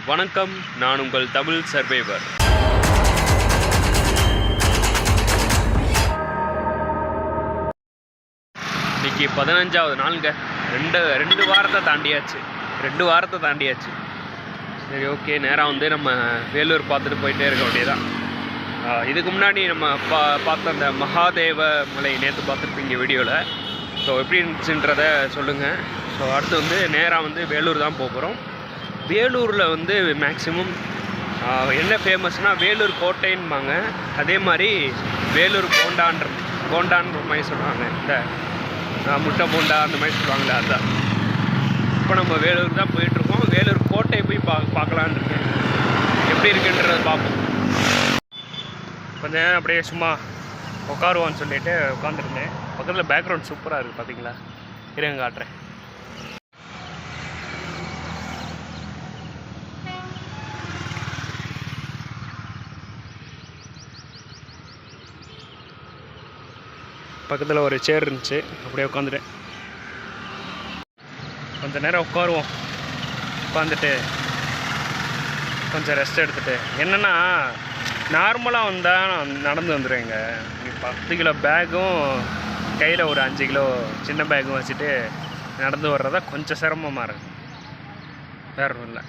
வணக்கம், நான் உங்கள் தமிழ் சர்வைவர். இன்னைக்கு 15வது நாளுங்க. ரெண்டு வாரத்தை தாண்டியாச்சு. சரி, ஓகே. நேராக வந்து நம்ம வேலூர் பார்த்துட்டு போயிட்டே இருக்க வேண்டியதான். இதுக்கு முன்னாடி நம்ம பார்த்த அந்த மகாதேவ மலை நேற்று பார்த்துருப்பீங்க வீடியோவில். ஸோ எப்படி இருந்துச்சுன்றதை சொல்லுங்கள். ஸோ அடுத்து வந்து நேராக வந்து வேலூர் தான் போகிறோம். வேலூரில் வந்து மேக்ஸிமம் என்ன ஃபேமஸ்னால் வேலூர் கோட்டைன்பாங்க. அதே மாதிரி வேலூர் போண்டான்ற மாதிரி சொல்லுவாங்க. இந்த முட்டை போண்டா அந்த மாதிரி சொல்லுவாங்களே, அதுதான். இப்போ நம்ம வேலூர் தான் போயிட்டுருக்கோம். வேலூர் கோட்டை போய் பார்க்கலான்னு இருக்கேன். எப்படி இருக்குன்றதை பார்ப்போம். கொஞ்சம் நேரம் அப்படியே சும்மா உட்காருவோன்னு சொல்லிட்டு உட்காந்துருந்தேன். பக்கத்தில் பேக்ரவுண்ட் சூப்பராக இருக்குது, பார்த்தீங்களா? இருங்க காட்டுறேன். பக்கத்தில் ஒரு சேர் இருந்துச்சு, அப்படியே உட்காந்துட்டேன். கொஞ்சம் நேரம் உட்காருவோம். உட்காந்துட்டு கொஞ்சம் ரெஸ்ட் எடுத்துகிட்டு. என்னென்னா நார்மலாக வந்தால் நான் நடந்து வந்துடுவேங்க. 10 கிலோ பேக்கும் கையில் ஒரு 5 கிலோ சின்ன பேக்கும் வச்சுட்டு நடந்து வர்றதா கொஞ்சம் சிரமமாக இருக்கும். வேறு ஒன்றும் இல்லை.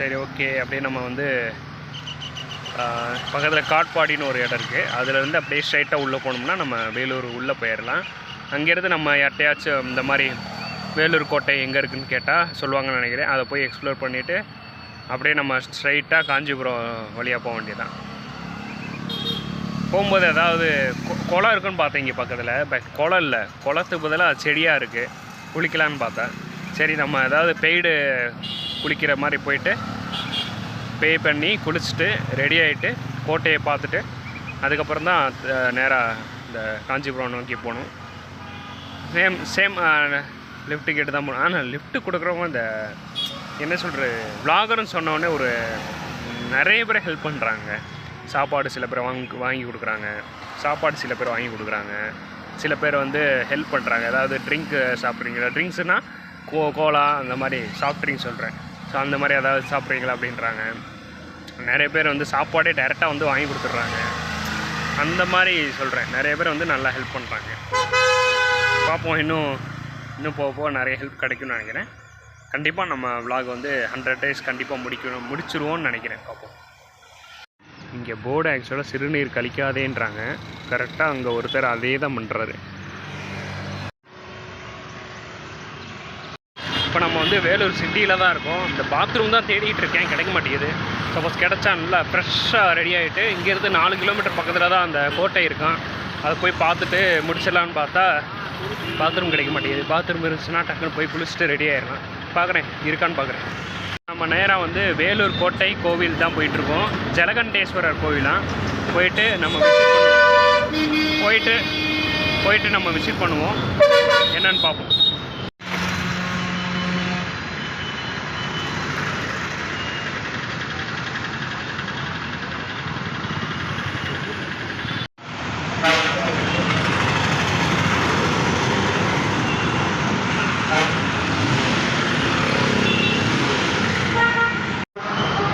சரி, ஓகே. அப்படியே நம்ம வந்து பக்கத்தில் காட்பாடின்னு ஒரு இடம் இருக்குது. அதிலேருந்து அப்படியே ஸ்ட்ரைட்டாக உள்ளே போனோம்னா நம்ம வேலூர் உள்ளே போயிடலாம். அங்கேருந்து நம்ம யார்ட்டையாச்சும் இந்த மாதிரி வேலூர் கோட்டை எங்கே இருக்குதுன்னு கேட்டால் சொல்லுவாங்கன்னு நினைக்கிறேன். அதை போய் எக்ஸ்ப்ளோர் பண்ணிவிட்டு அப்படியே நம்ம ஸ்ட்ரைட்டாக காஞ்சிபுரம் வழியாக போக வேண்டியதான். போகும்போது ஏதாவது குளம் இருக்குன்னு பார்த்தேன் இங்கே பக்கத்தில். குளம் இல்லை, குளத்துக்கு பதிலாக செடியாக இருக்குது. குளிக்கலான்னு பார்த்தேன். சரி, நம்ம ஏதாவது பெய்டு குளிக்கிற மாதிரி போயிட்டு பே பண்ணி குளிச்சுட்டு ரெடி ஆகிட்டு கோட்டையை பார்த்துட்டு அதுக்கப்புறம் தான் நேராக இந்த காஞ்சிபுரம் நோக்கி போகணும். சேம் லிஃப்ட் கேட்டு தான் போகணும். ஆனால் லிஃப்ட்டு கொடுக்குறவங்க இந்த என்ன சொல்கிறது, விளாகர்னு சொன்னோடனே ஒரு நிறைய பேர் ஹெல்ப் பண்ணுறாங்க. சாப்பாடு சில பேர் வாங்கி கொடுக்குறாங்க. சில பேர் வந்து ஹெல்ப் பண்ணுறாங்க. ஏதாவது ட்ரிங்க்கு சாப்பிட்றீங்களா, ட்ரிங்க்ஸுனால் கோலா அந்த மாதிரி சாஃப்ட் ட்ரிங்க்ஸ் சொல்கிறேன். ஸோ அந்த மாதிரி ஏதாவது சாப்பிட்றீங்களா அப்படின்றாங்க. நிறைய பேர் வந்து சாப்பாடே டைரெக்டாக வந்து வாங்கி கொடுத்துட்றாங்க. அந்த மாதிரி சொல்கிறேன். நிறைய பேர் வந்து நல்லா ஹெல்ப் பண்ணுறாங்க. பார்ப்போம், இன்னும் போக நிறைய ஹெல்ப் கிடைக்கும்னு நினைக்கிறேன். கண்டிப்பாக நம்ம விலாக் வந்து 100 days கண்டிப்பாக முடிச்சிருவோன்னு நினைக்கிறேன். பார்ப்போம். இங்கே போர்டு ஆக்சுவலாக சிறுநீர் கழிக்காதேன்றாங்க. கரெக்டாக அங்கே ஒருத்தர் அதே தான் பண்ணுறாரு. இப்போ நம்ம வந்து வேலூர் சிட்டியில் தான் இருக்கோம். இந்த பாத்ரூம் தான் தேடிகிட்டு இருக்கேன், கிடைக்க மாட்டேங்குது. சப்போஸ் கிடச்சா நல்லா ஃப்ரெஷ்ஷாக ரெடி ஆகிட்டு இங்கேருந்து 4 கிலோமீட்டர் பக்கத்தில் தான் அந்த கோட்டை இருக்கான். அதை போய் பார்த்துட்டு முடிச்சிடலான்னு பார்த்தா பாத்ரூம் கிடைக்க மாட்டேங்குது. பாத்ரூம் இருந்துச்சுன்னா டக்குன்னு போய் குளிச்சுட்டு ரெடி ஆகிடலாம். இருக்கான்னு பார்க்குறேன். நம்ம நேராக வந்து வேலூர் கோட்டை கோவில் தான் போயிட்டுருக்கோம். ஜலகண்டேஸ்வரர் கோவிலாம் போயிட்டு நம்ம விசிட் பண்ணுவோம். என்னன்னு பார்ப்போம்.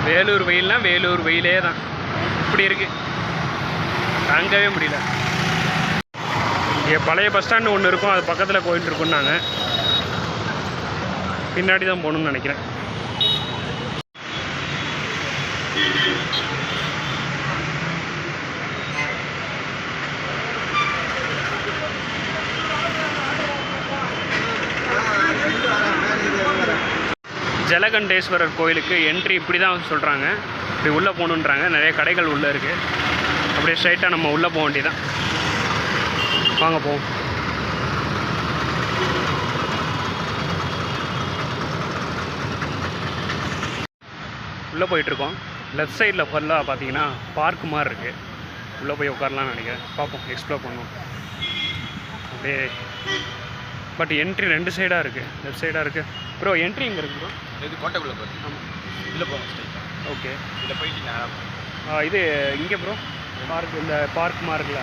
வேலூர் வெயில்னா வேலூர் வெயிலே தான். இப்படி இருக்குது, தாங்கவே முடியல. இங்கே பழைய பஸ் ஸ்டாண்டு ஒன்று இருக்கும், அது பக்கத்தில் கோயில் இருக்குன்னு நாங்கள் பின்னாடி தான் போகணுன்னு நினைக்கிறேன். ஜலகண்டேஸ்வரர் கோயிலுக்கு என்ட்ரி இப்படி தான் சொல்கிறாங்க. இப்படி உள்ளே போகணுன்றாங்க. நிறைய கடைகள் உள்ளே இருக்குது. அப்படியே ஸ்ட்ரைட்டாக நம்ம உள்ளே போக வேண்டியதான். வாங்க போவோம். உள்ளே போயிட்டுருக்கோம். லெஃப்ட் சைடில் ஃபுல்லாக பார்த்தீங்கன்னா பார்க் மாதிரி இருக்குது. உள்ளே போய் உட்காரலான்னு நினைக்கிறேன். பார்ப்போம், எக்ஸ்ப்ளோர் பண்ணுவோம் அப்படியே. பட் என்ட்ரி 2 சைடாக இருக்குது. லெஃப்ட் சைடாக இருக்குது. ப்ரோ, என்ட்ரி இங்கே இருக்குது ப்ரோ. இது கோட்டைக்குள்ளே போகிறோம். ஆமாம், இல்லை போகிறோம். ஓகே. இதில் போயிட்டு இது இங்கே ப்ரோ பார்க், இந்த பார்க் மார்க்கில்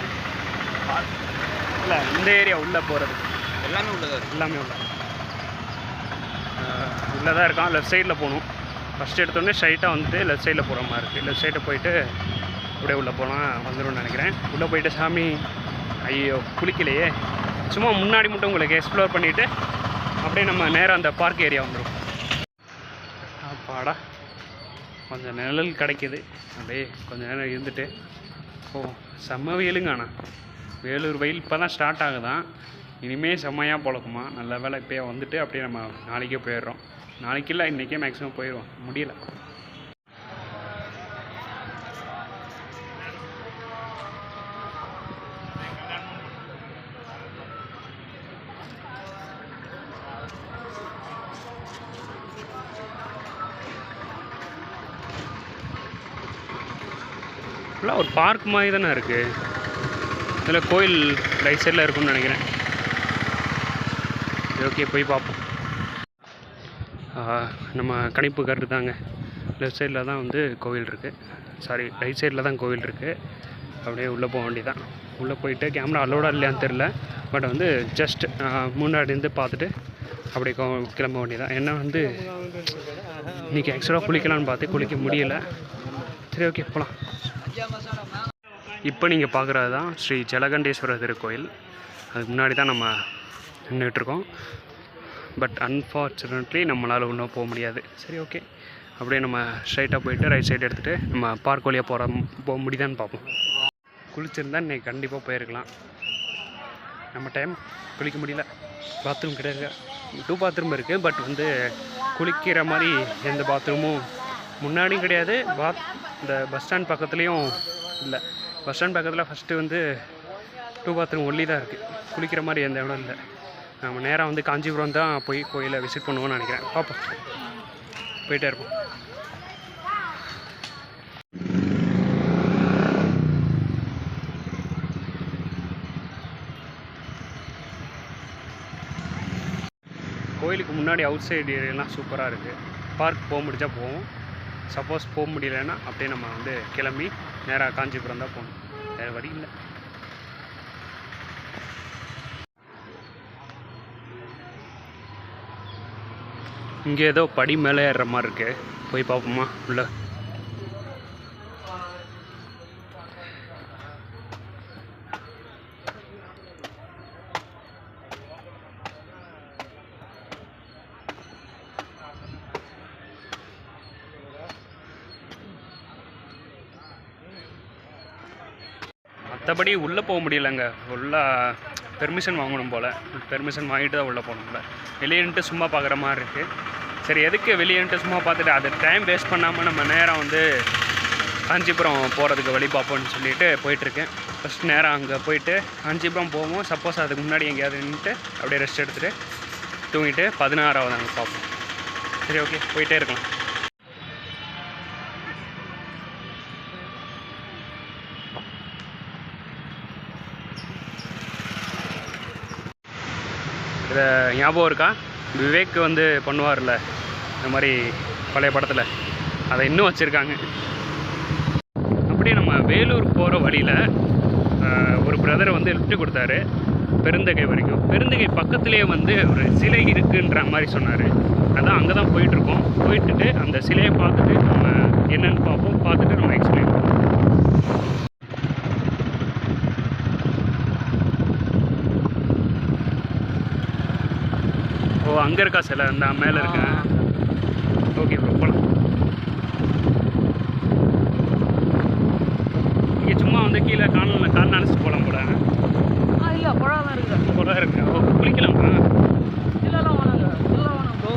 இல்லை, இந்த ஏரியா உள்ளே போகிறது எல்லாமே உள்ளதாக இருக்குது. எல்லாமே உள்ளே தான் இருக்கான். லெஃப்ட் சைடில் போகணும். ஃபஸ்ட்டு எடுத்தோடனே ஸ்ட்ரைட்டாக வந்துட்டு லெஃப்ட் சைடில் போகிற மாதிரி இருக்குது. லெஃப்ட் சைடில் போயிட்டு அப்படியே உள்ளே போனால் வந்துடும்னு நினைக்கிறேன். உள்ளே போயிட்டு சாமி ஐயோ குளிக்கலையே, சும்மா முன்னாடி மட்டும் உங்களுக்கு எக்ஸ்ப்ளோர் பண்ணிவிட்டு அப்படியே நம்ம நேராக அந்த பார்க் ஏரியா வந்துடும். அப்பாடா கொஞ்சம் நிழல் கிடைக்கிது, அப்படியே கொஞ்சம் நேரம் இருந்துட்டு செம்ம வெயிலுங்க. ஆனால் வேலூர் வெயில் இப்போ தான் ஸ்டார்ட் ஆகுதான், இனிமேல் செம்மையாக பொழக்குமா. நல்ல வேலை இப்போயே வந்துட்டு அப்படியே நம்ம நாளைக்கே போயிடுறோம். நாளைக்கு இல்லை இன்றைக்கே மேக்ஸிமம் போயிடுவோம், முடியல. ஃபுல்லாக ஒரு பார்க் மாதிரி தானே இருக்குது. இதில் கோயில் ரைட் சைடில் இருக்குன்னு நினைக்கிறேன். ஓகே போய் பார்ப்போம். நம்ம கணிப்பு கரெக்டு தாங்க. லெஃப்ட் சைடில் தான் வந்து கோவில் இருக்குது, சாரி ரைட் சைடில் தான் கோவில் இருக்குது. அப்படியே உள்ளே போக வேண்டியதான். உள்ளே போயிட்டு கேமரா அலோடாக இல்லையான்னு தெரில, பட் வந்து ஜஸ்ட் முன்னாடி இருந்து பார்த்துட்டு அப்படியே கிளம்ப வேண்டியதான். ஏன்னா வந்து இன்றைக்கி ஆக்சுவலாக குளிக்கலான்னு பார்த்து குளிக்க முடியல. சரி ஓகே போகலாம். இப்போ நீங்கள் பார்க்குறது தான் ஸ்ரீ ஜலகண்டேஸ்வரர் திருக்கோயில். அதுக்கு முன்னாடி தான் நம்ம நின்றுட்டுருக்கோம். பட் அன்ஃபார்ச்சுனேட்லி நம்மளால் இன்னும் போக முடியாது. சரி ஓகே, அப்படியே நம்ம ஸ்ட்ரைட்டாக போயிட்டு ரைட் சைடு எடுத்துகிட்டு நம்ம பார்க் வழியாக போக முடியுதான்னு பார்ப்போம். குளிச்சிருந்தா இன்றைக்கி கண்டிப்பாக போயிருக்கலாம். நம்ம டைம் குளிக்க முடியல, பாத்ரூம் கிடையாது. 2 பாத்ரூம் இருக்குது, பட் வந்து குளிக்கிற மாதிரி எந்த பாத்ரூமும் முன்னாடியும் கிடையாது. இந்த பஸ் ஸ்டாண்ட் பக்கத்துலேயும் இல்லை. பஸ் ஸ்டாண்ட் பக்கத்தில் ஃபஸ்ட்டு வந்து 2 பாத்ரூம் ஒல்லி தான் இருக்குது, குளிக்கிற மாதிரி எந்த இடம் இல்லை. நம்ம நேராக வந்து காஞ்சிபுரம் தான் போய் கோயிலை விசிட் பண்ணுவோம்னு நினைக்கிறேன். பார்ப்போம், போயிட்டே இருப்போம். கோயிலுக்கு முன்னாடி அவுட் சைடு ஏரியாலாம் சூப்பராக இருக்குது. பார்க் போக முடிஞ்சா போவோம், சப்போஸ் போக முடியலன்னா அப்படியே நம்ம வந்து கிளம்பி நேராக காஞ்சிபுரம் தான் போகணும், வேறு வழி இல்லை. இங்கே ஏதோ படி மேலே ஏறுற மாதிரி இருக்குது, போய் பார்ப்போமா உள்ள. மற்றபடி உள்ளே போக முடியலைங்க, ஃபுல்லாக பெர்மிஷன் வாங்கணும் போல். பெர்மிஷன் வாங்கிட்டு தான் உள்ளே போகணும் போல். வெளியேன்ட்டு சும்மா பார்க்குற மாதிரி இருக்குது. சரி எதுக்கு வெளியேன்ட்டு சும்மா பார்த்துட்டு அது டைம் வேஸ்ட் பண்ணாமல் நம்ம நேரம் வந்து காஞ்சிபுரம் போகிறதுக்கு வழி பார்ப்போம்னு சொல்லிட்டு போயிட்டுருக்கேன். ஃபஸ்ட் நேரம் அங்கே போயிட்டு காஞ்சிபுரம் போவோம். சப்போஸ் அதுக்கு முன்னாடி எங்கேயாவது நின்றுட்டு அப்படியே ரெஸ்ட் எடுத்துகிட்டு தூங்கிட்டு 16வது அங்கே பார்ப்போம். சரி ஓகே, போயிட்டே இருக்கலாம். இதை ஞாபகம் இருக்கா, விவேக் வந்து பண்ணுவார்ல இந்த மாதிரி பழைய படத்தில், அதை இன்னும் வச்சுருக்காங்க. அப்படியே நம்ம வேலூர் போகிற வழியில் ஒரு பிரதரை வந்து லிஃப்ட் கொடுத்தாரு பெருந்தகை வரைக்கும். பெருந்தகை பக்கத்துலேயே வந்து ஒரு சிலை இருக்குன்ற மாதிரி சொன்னார். அதான் அங்கே தான் போயிட்டுருக்கோம். போயிட்டுட்டு அந்த சிலையை பார்த்துட்டு நம்ம என்னென்னு பார்ப்போம், பார்த்துட்டு நம்ம எக்ஸ்பிளைன் பண்ணுவோம். ஓ அங்கே இருக்கா சிலை, அந்த மேலே இருக்கேன். ஓகே ப்ரோ போகலாம். இங்கே சும்மா வந்து கீழே கால் நினச்சிட்டு போகலாம் போல. இல்லை குழா தான் இருக்குது. குழா இருக்கு. ஓ குளிக்கலாமா? இல்லைலாம் வேணாங்க, இல்லை வேணாம் ப்ரோ.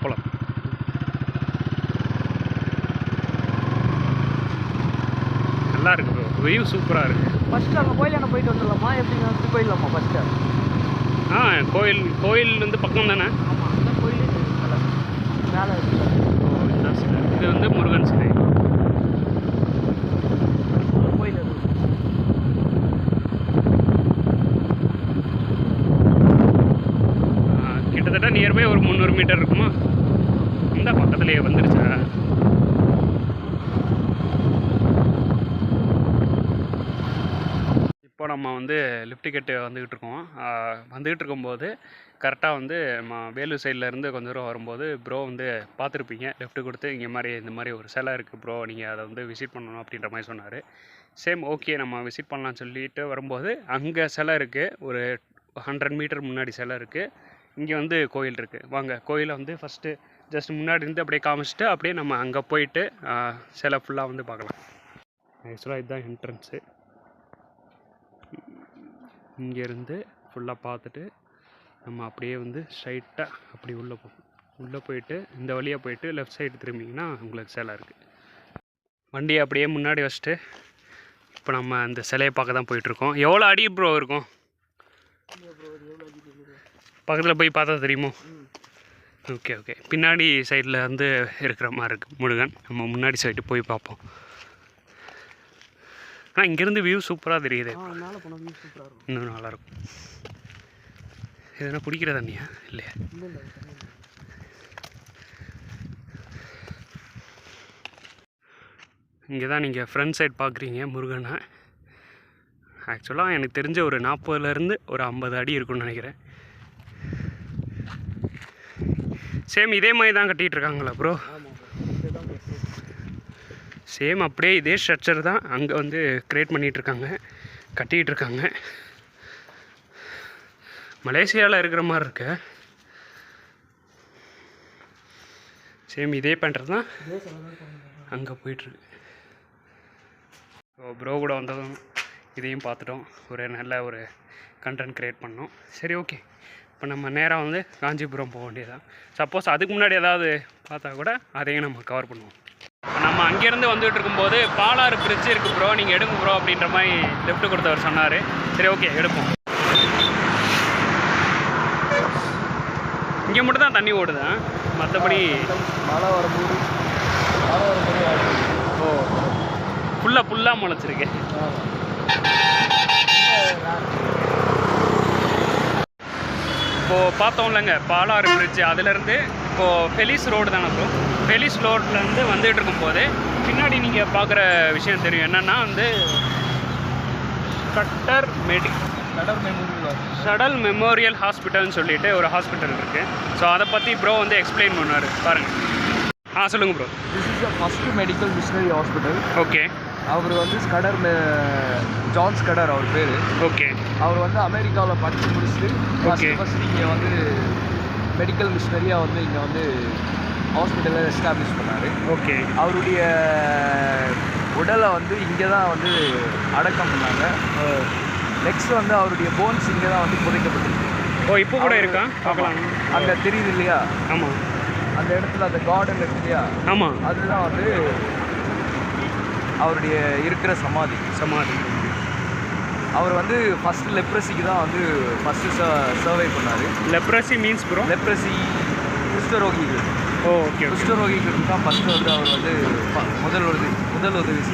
போகலாம். நல்லா இருக்கு ப்ரோ, வியூ சூப்பராக இருக்குது. ஃபஸ்ட்டு அங்கே கோயிலாண்ட போயிட்டு வந்துடலாமா, எப்படிங்க வந்து போயிடலாமா ஃபஸ்ட்டு? கோயில் வந்து பக்கம் தானே? ஆமாம், அந்த கோயிலே மேலே இருக்குது. ஓ இதுதான் சிலை, இது வந்து முருகன் சிலை. கோயில் கிட்டத்தட்ட நியர்பை ஒரு 300 மீட்டர் இருக்குமா? இந்த பக்கத்துலேயே வந்துருச்சா? இப்போ நம்ம வந்து லிஃப்ட் டிக்கெட்டு வந்துக்கிட்டு இருக்கோம். வந்துக்கிட்டு இருக்கும்போது கரெக்டாக வந்து நம்ம வேலூர் சைட்லேருந்து கொஞ்சம் தூரம் வரும்போது ப்ரோ வந்து பார்த்துருப்பீங்க, லெஃப்ட் கொடுத்து இந்த மாதிரி ஒரு சிலை இருக்குது ப்ரோ, நீங்கள் அதை வந்து விசிட் பண்ணணும் அப்படின்ற மாதிரி சொன்னார். சேம் ஓகே, நம்ம விசிட் பண்ணலான்னு சொல்லிட்டு வரும்போது அங்கே சிலை இருக்குது, ஒரு 100 மீட்டர் முன்னாடி சிலை இருக்குது. இங்கே வந்து கோயில் இருக்குது. வாங்க கோயிலை வந்து ஃபஸ்ட்டு ஜஸ்ட் முன்னாடி இருந்து அப்படியே காமிச்சிட்டு அப்படியே நம்ம அங்கே போயிட்டு சிலை ஃபுல்லாக வந்து பார்க்கலாம். ஆக்சுவலாக இதுதான் என்ட்ரன்ஸு. இங்கேருந்து ஃபுல்லாக பார்த்துட்டு நம்ம அப்படியே வந்து ஸ்ட்ரைட்டாக அப்படி உள்ளே போயிட்டு இந்த வழியாக போயிட்டு லெஃப்ட் சைடு திரும்பிங்கன்னா உங்களுக்கு சிலை இருக்குது. வண்டியை அப்படியே முன்னாடி வச்சுட்டு இப்போ நம்ம அந்த சிலையை பார்க்க தான் போயிட்டுருக்கோம். எவ்வளோ அடி ப்ரோ இருக்கும்? பக்கத்தில் போய் பார்த்தா தெரியுமோ? Okay okay. பின்னாடி சைடில் வந்து இருக்கிற மாதிரி இருக்குது முருகன். நம்ம முன்னாடி சைடு போய் பார்ப்போம். ஆனால் இங்கேருந்து வியூ சூப்பராக தெரியுது. இன்னும் நல்லாயிருக்கும். எதுனா குடிக்கிற தண்ணியா இல்லையா? இங்கே தான் நீங்கள் ஃப்ரண்ட் சைட் பார்க்குறீங்க முருகனை. ஆக்சுவலாக எனக்கு தெரிஞ்ச ஒரு 40லேருந்து ஒரு 50 அடி இருக்குன்னு நினைக்கிறேன். சேம் இதே மாதிரி தான் கட்டிகிட்டு இருக்காங்களா ப்ரோ? சேம் அப்படியே இதே ஸ்ட்ரக்சர் தான் அங்கே வந்து க்ரியேட் பண்ணிகிட்ருக்காங்க, கட்டிகிட்டு இருக்காங்க. மலேசியாவில் இருக்கிற மாதிரி இருக்கு. சேம் இதே பண்ணுறது தான் அங்கே போயிட்டுருக்கு. ஸோ ப்ரோ கூட வந்ததும் இதையும் பார்த்துட்டோம், ஒரு நல்ல ஒரு கண்டென்ட் க்ரியேட் பண்ணோம். சரி ஓகே, இப்போ நம்ம நேராக வந்து காஞ்சிபுரம் போக வேண்டியதான். சப்போஸ் அதுக்கு முன்னாடி ஏதாவது பார்த்தா கூட அதையும் நம்ம கவர் பண்ணுவோம். நம்ம அங்கேருந்து வந்துகிட்டு இருக்கும்போது பாலாறு பிரிட்ஜ் இருக்குது ப்ரோ, நீங்கள் எடுங்க ப்ரோ அப்படின்ற மாதிரி லெஃப்ட் கொடுத்தவர் சொன்னார். சரி ஓகே எடுப்போம். இங்கே மட்டும் தான் தண்ணி ஓடுதா, மற்றபடி மழை வரும்போது ஓ ஃபுல்லாக முளைச்சிருக்கு. இப்போது பார்த்தோம்லங்க பாலாறு பிரிட்ஜ், அதுலேருந்து இப்போது ஃபெலிஸ் ரோடு தானே ப்ரோ. ஃபெலிஸ் ரோட்லேருந்து வந்துகிட்டு இருக்கும்போது பின்னாடி நீங்கள் பார்க்குற விஷயம் தெரியும். என்னென்னா வந்து சடல் மெமோரியல் ஹாஸ்பிட்டல்னு சொல்லிட்டு ஒரு ஹாஸ்பிட்டல் இருக்குது. ஸோ அதை பற்றி ப்ரோ வந்து எக்ஸ்பிளைன் பண்ணுவார் பாருங்கள். சொல்லுங்கள் bro. This is the first medical missionary hospital. Okay. அவர் வந்து ஜான் ஸ்கடர் அவர் பேர். ஓகே. அவர் வந்து அமெரிக்காவில் படித்து முடிச்சுட்டு ஃபஸ்ட்டு இங்கே வந்து மெடிக்கல் மிஷனரியாக வந்து இங்கே வந்து ஹாஸ்பிட்டலை எஸ்டாப்ளிஷ் பண்ணார். ஓகே. அவருடைய உடலை வந்து இங்கே தான் வந்து அடக்கம் பண்ணாங்க. நெக்ஸ்ட் வந்து அவருடைய போன்ஸ் இங்கே தான் வந்து புதைக்கப்பட்டிருக்கு. ஓ இப்போ கூட இருக்கா? பார்க்கலாம். அங்கே தெரியுது இல்லையா? ஆமாம். அந்த இடத்துல அந்த கார்டன் இருக்கு இல்லையா? ஆமாம். அதுதான் வந்து அவருடைய இருக்கிற சமாதி. அவர் வந்து ஃபஸ்ட்டு லெப்ரஸிக்கு தான் வந்து ஃபஸ்ட்டு சர்வை பண்ணார். Leprosy means bro? லெப்ரஸி குஷ்டரோகிகள். ஓ ஓகே. குஷ்டரோகிகளுக்கு தான் ஃபஸ்ட்டு வந்து அவர் வந்து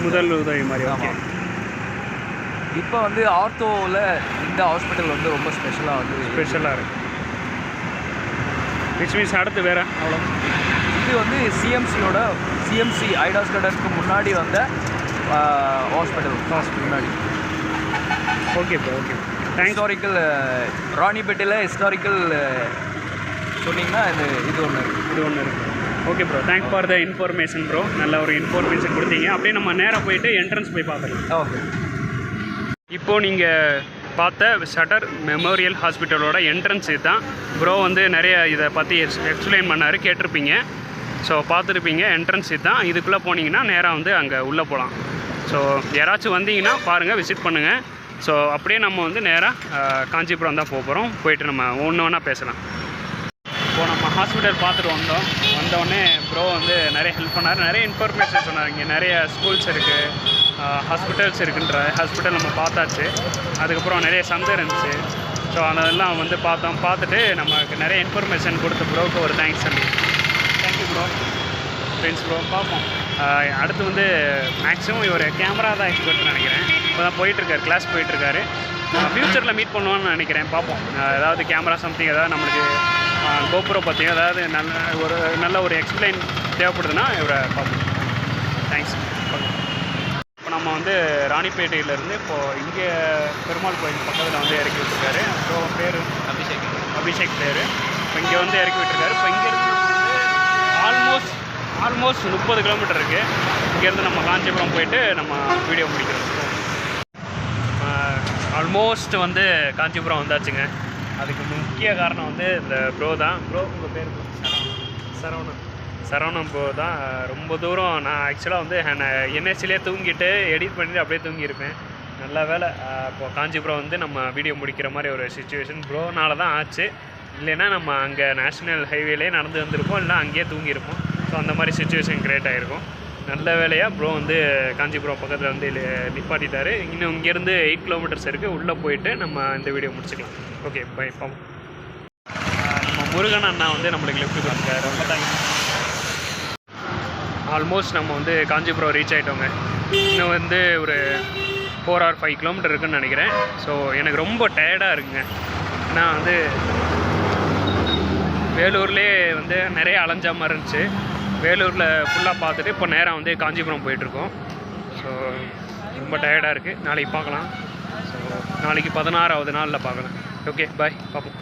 முதல் உதவி மாதிரி. ஆமாம். இப்போ வந்து ஆர்த்தோவில் இந்த ஹாஸ்பிட்டல் வந்து ரொம்ப ஸ்பெஷலாக இருக்குது. விச் மீன்ஸ் அடுத்து வேறு அவ்வளோ. இது வந்து சிஎம்சி ஐடாஸ் கடனுக்கு முன்னாடி வந்த ஹாஸ்பிட்டல் முன்னாடி. Okay bro. ஓகே. ஹிஸ்டாரிக்கல் ராணிப்பேட்டையில் ஹிஸ்டாரிக்கல் சொன்னீங்கன்னா இது ஒன்று இருக்குது. Okay bro, thanks for the information bro. நல்ல ஒரு இன்ஃபர்மேஷன் கொடுத்தீங்க. அப்படியே நம்ம நேராக போயிட்டு என்ட்ரன்ஸ் போய் பார்க்கலாம். ஓகே. இப்போது நீங்கள் பார்த்த சடர் மெமோரியல் ஹாஸ்பிட்டலோட என்ட்ரன்ஸ் இதுதான். ப்ரோ வந்து நிறைய இதை பற்றி எக்ஸ்பிளைன் பண்ணார், கேட்டிருப்பீங்க. ஸோ பார்த்துருப்பீங்க. என்ட்ரன்ஸ் இதுதான். இதுக்குள்ளே போனீங்கன்னா நேராக வந்து அங்கே உள்ளே போகலாம். ஸோ யாராச்சும் வந்தீங்கன்னா பாருங்கள், விசிட் பண்ணுங்கள். ஸோ அப்படியே நம்ம வந்து நேராக காஞ்சிபுரம் தான் போகிறோம். போயிட்டு நம்ம ஒன்று பேசலாம். இப்போது நம்ம ஹாஸ்பிட்டல் பார்த்துட்டு வந்தோடனே ப்ரோ வந்து நிறைய ஹெல்ப் பண்ணார், நிறைய இன்ஃபர்மேஷன் சொன்னார். இங்கே நிறைய ஸ்கூல்ஸ் இருக்குது, ஹாஸ்பிட்டல்ஸ் இருக்குன்ற ஹாஸ்பிட்டல் நம்ம பார்த்தாச்சு. அதுக்கப்புறம் நிறைய சந்தை இருந்துச்சு. ஸோ அதெல்லாம் வந்து பார்த்துட்டு நமக்கு நிறைய இன்ஃபர்மேஷன் கொடுத்த ப்ரோக்கு ஒரு தேங்க்ஸ் சொல்லி. Thank you bro. ஃப்ரெண்ட்ஸ் ப்ரோ பார்ப்போம். அடுத்து வந்து மேக்ஸிமம் இவர் கேமரா தான் எக்ஸ்பர்ட்னு நினைக்கிறேன். இப்போ தான் போயிட்டுருக்காரு, கிளாஸ் போயிட்டுருக்காரு. ஃப்யூச்சரில் மீட் பண்ணுவான்னு நினைக்கிறேன். பார்ப்போம். ஏதாவது கேமரா சம்திங் ஏதாவது நம்மளுக்கு கோபுரம் பற்றியும் ஏதாவது நல்ல ஒரு எக்ஸ்பிளைன் தேவைப்படுதுன்னா இவரை பார்ப்போம். தேங்க்ஸ். இப்போ நம்ம வந்து ராணிப்பேட்டையிலேருந்து இப்போது இங்கே பெருமாள் கோயில் பக்கத்தில் வந்து இறக்கி விட்டுருக்காரு. ஸோ பேர் அபிஷேக் பேர். இப்போ இங்கே வந்து இறக்கி விட்டுருக்காரு. இப்போ இங்கேருந்து ஆல்மோஸ்ட் 30 கிலோமீட்டர் இருக்குது. இங்கேருந்து நம்ம காஞ்சிபுரம் போயிட்டு நம்ம வீடியோ முடிக்கிறோம். ஆல்மோஸ்ட் வந்து காஞ்சிபுரம் வந்தாச்சுங்க. அதுக்கு முக்கிய காரணம் வந்து இந்த ப்ரோ தான். ப்ரோ உங்கள் பேர் சரவணன் ப்ரோ தான். ரொம்ப தூரம் நான் ஆக்சுவலாக வந்து என்எஸ்சிலே தூங்கிட்டு எடிட் பண்ணிவிட்டு அப்படியே தூங்கியிருப்பேன். நல்ல வேலை இப்போது காஞ்சிபுரம் வந்து நம்ம வீடியோ முடிக்கிற மாதிரி ஒரு சுச்சுவேஷன் ப்ரோனால தான் ஆச்சு. இல்லைன்னா நம்ம அங்கே நேஷ்னல் ஹைவேலே நடந்து வந்திருப்போம், இல்லைனா அங்கேயே தூங்கியிருப்போம். ஸோ அந்த மாதிரி சுச்சுவேஷன் க்ரியேட் ஆகிருக்கும். நல்ல வேலையாக ப்ரோ வந்து காஞ்சிபுரம் பக்கத்தில் வந்து நிப்பாட்டிட்டார். இன்னும் இங்கேருந்து 8 கிலோமீட்டர்ஸ் இருக்குது. உள்ளே போயிட்டு நம்ம இந்த வீடியோ முடிச்சுக்கலாம். Okay bye. நம்ம முருகன் அண்ணா வந்து நம்மளுக்கு லிஃப்ட் கொடுத்துருக்காரு. ரொம்ப தேங்க்ஸ். ஆல்மோஸ்ட் நம்ம வந்து காஞ்சிபுரம் ரீச் ஆகிட்டோங்க. இன்னும் வந்து ஒரு 4 or 5 கிலோமீட்டர் இருக்குதுன்னு நினைக்கிறேன். ஸோ எனக்கு ரொம்ப டயர்டாக இருக்குங்க. நான் வந்து வேலூர்லேயே வந்து நிறைய அலைஞ்ச மாதிரி இருந்துச்சு. வேலூரில் ஃபுல்லாக பார்த்துட்டு இப்போ நேராக வந்து காஞ்சிபுரம் போயிட்டுருக்கோம். ஸோ ரொம்ப டயர்டாக இருக்குது. நாளைக்கு பார்க்கலாம். ஸோ நாளைக்கு 16வது நாளில் பார்க்கலாம். ஓகே பாய், பார்ப்போம்.